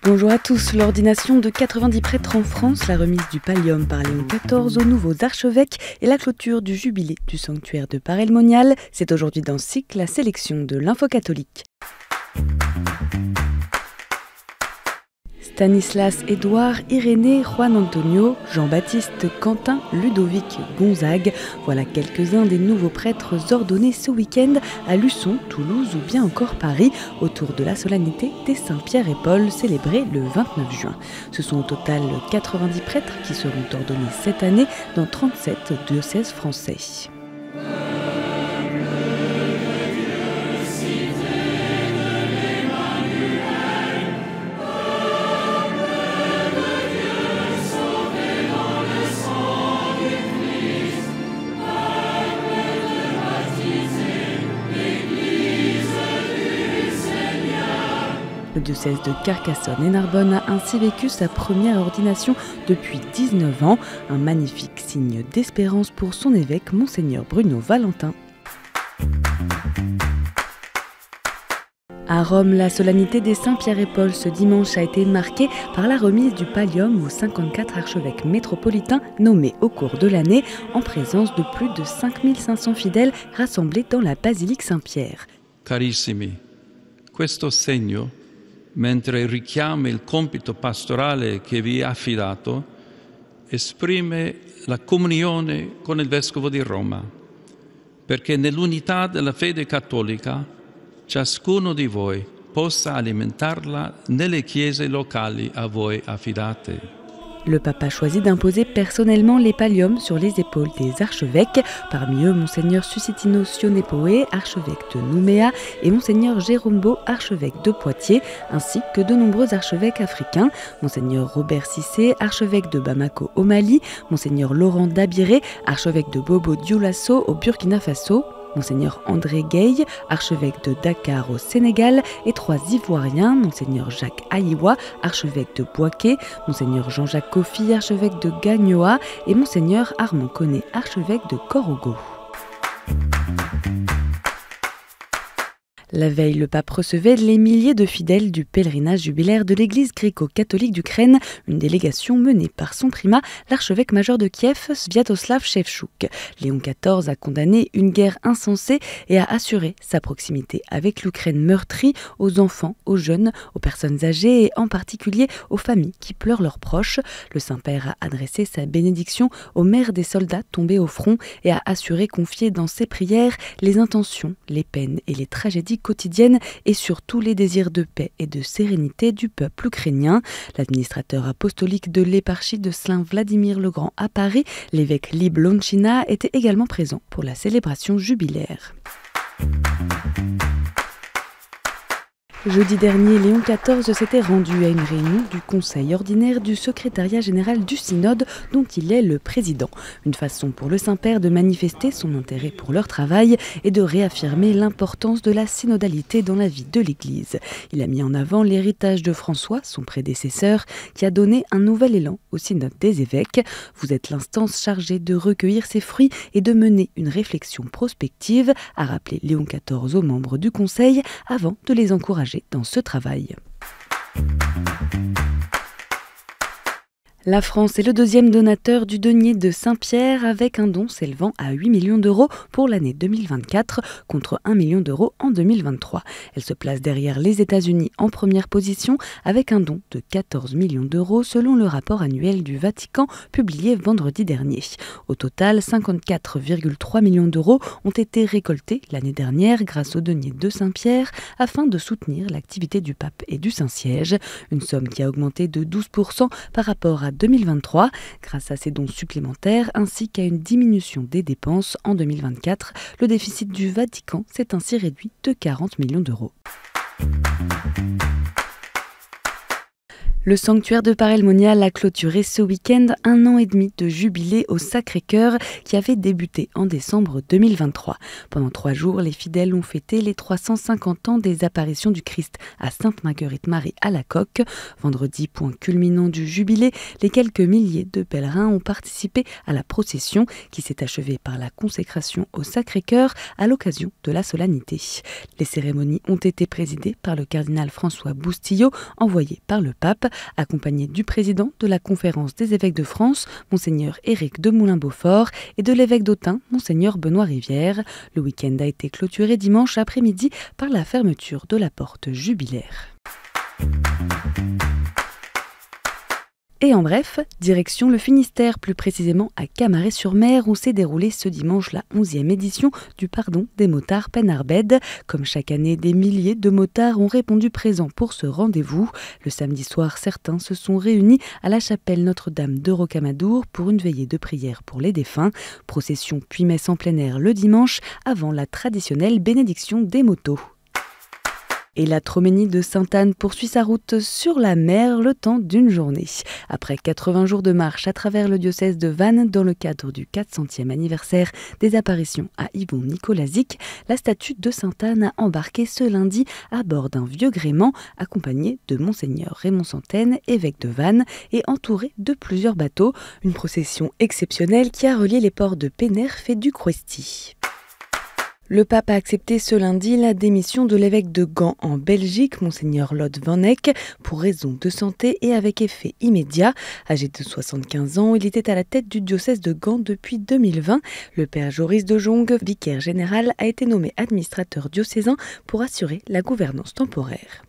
Bonjour à tous. L'ordination de 90 prêtres en France, la remise du pallium par Léon XIV aux nouveaux archevêques et la clôture du jubilé du sanctuaire de Paray-le-Monial. C'est aujourd'hui dans SIC la sélection de l'info catholique. Stanislas, Édouard, Irénée, Juan Antonio, Jean-Baptiste, Quentin, Ludovic, Gonzague. Voilà quelques-uns des nouveaux prêtres ordonnés ce week-end à Luçon, Toulouse ou bien encore Paris, autour de la solennité des Saint-Pierre et Paul célébrée le 29 juin. Ce sont au total 90 prêtres qui seront ordonnés cette année dans 37 diocèses français. Le diocèse de Carcassonne et Narbonne a ainsi vécu sa première ordination depuis 19 ans, un magnifique signe d'espérance pour son évêque, Monseigneur Bruno Valentin. À Rome, la solennité des Saint-Pierre et Paul ce dimanche a été marquée par la remise du pallium aux 54 archevêques métropolitains nommés au cours de l'année, en présence de plus de 5500 fidèles rassemblés dans la basilique Saint-Pierre. Carissimi, questo segno, mentre richiama il compito pastorale che vi è affidato, esprime la comunione con il Vescovo di Roma, perché nell'unità della fede cattolica ciascuno di voi possa alimentarla nelle chiese locali a voi affidate. Le pape a choisi d'imposer personnellement les palliums sur les épaules des archevêques, parmi eux Monseigneur Susitino Sionepoe, archevêque de Nouméa, et Monseigneur Jérôme Beau, archevêque de Poitiers, ainsi que de nombreux archevêques africains, Monseigneur Robert Cissé, archevêque de Bamako au Mali, Monseigneur Laurent Dabiré, archevêque de Bobo Dioulasso au Burkina Faso, Monseigneur André Gueye, archevêque de Dakar au Sénégal, et 3 Ivoiriens, Monseigneur Jacques Aïwa, archevêque de Bouaké, Monseigneur Jean-Jacques Kofi, archevêque de Gagnoa, et Monseigneur Armand Koné, archevêque de Korogo. La veille, le pape recevait les milliers de fidèles du pèlerinage jubilaire de l'église gréco-catholique d'Ukraine, une délégation menée par son primat, l'archevêque major de Kiev, Sviatoslav Shevchuk. Léon XIV a condamné une guerre insensée et a assuré sa proximité avec l'Ukraine meurtrie, aux enfants, aux jeunes, aux personnes âgées et en particulier aux familles qui pleurent leurs proches. Le Saint-Père a adressé sa bénédiction aux mères des soldats tombés au front et a assuré confier dans ses prières les intentions, les peines et les tragédies quotidienne et surtout les désirs de paix et de sérénité du peuple ukrainien. L'administrateur apostolique de l'éparchie de Slin Vladimir le Grand à Paris, l'évêque Lib Lonchina, était également présent pour la célébration jubilaire. Jeudi dernier, Léon XIV s'était rendu à une réunion du Conseil ordinaire du secrétariat général du Synode dont il est le président. Une façon pour le Saint-Père de manifester son intérêt pour leur travail et de réaffirmer l'importance de la synodalité dans la vie de l'Église. Il a mis en avant l'héritage de François, son prédécesseur, qui a donné un nouvel élan au Synode des évêques. Vous êtes l'instance chargée de recueillir ses fruits et de mener une réflexion prospective, a rappelé Léon XIV aux membres du Conseil avant de les encourager dans ce travail. La France est le deuxième donateur du denier de Saint-Pierre avec un don s'élevant à 8 millions d'euros pour l'année 2024 contre 1 million d'euros en 2023. Elle se place derrière les États-Unis en première position avec un don de 14 millions d'euros selon le rapport annuel du Vatican publié vendredi dernier. Au total, 54,3 millions d'euros ont été récoltés l'année dernière grâce au denier de Saint-Pierre afin de soutenir l'activité du pape et du Saint-Siège. Une somme qui a augmenté de 12% par rapport à 2023, grâce à ces dons supplémentaires ainsi qu'à une diminution des dépenses en 2024. Le déficit du Vatican s'est ainsi réduit de 40 millions d'euros. Le sanctuaire de Paray-le-Monial a clôturé ce week-end 1 an et demi de jubilé au Sacré-Cœur qui avait débuté en décembre 2023. Pendant 3 jours, les fidèles ont fêté les 350 ans des apparitions du Christ à Sainte-Marguerite-Marie à la Coque. Vendredi, point culminant du jubilé, les quelques milliers de pèlerins ont participé à la procession qui s'est achevée par la consécration au Sacré-Cœur à l'occasion de la solennité. Les cérémonies ont été présidées par le cardinal François Boustillot, envoyé par le pape, accompagné du président de la Conférence des évêques de France, Monseigneur Éric de Moulin-Beaufort, et de l'évêque d'Autun, Monseigneur Benoît Rivière. Le week-end a été clôturé dimanche après-midi par la fermeture de la porte jubilaire. Et en bref, direction le Finistère, plus précisément à Camaret-sur-Mer, où s'est déroulée ce dimanche la 11e édition du Pardon des motards Penarbed. Comme chaque année, des milliers de motards ont répondu présents pour ce rendez-vous. Le samedi soir, certains se sont réunis à la chapelle Notre-Dame de Rocamadour pour une veillée de prière pour les défunts. Procession puis messe en plein air le dimanche, avant la traditionnelle bénédiction des motos. Et la Troménie de Sainte-Anne poursuit sa route sur la mer le temps d'une journée. Après 80 jours de marche à travers le diocèse de Vannes dans le cadre du 400e anniversaire des apparitions à Yvon Nicolazic, la statue de Sainte-Anne a embarqué ce lundi à bord d'un vieux gréement accompagné de Monseigneur Raymond Santaine, évêque de Vannes, et entouré de plusieurs bateaux. Une procession exceptionnelle qui a relié les ports de Pénerf et du Crouesty. Le pape a accepté ce lundi la démission de l'évêque de Gand en Belgique, Monseigneur Lod van Eck, pour raison de santé et avec effet immédiat. Âgé de 75 ans, il était à la tête du diocèse de Gand depuis 2020. Le père Joris de Jong, vicaire général, a été nommé administrateur diocésain pour assurer la gouvernance temporaire.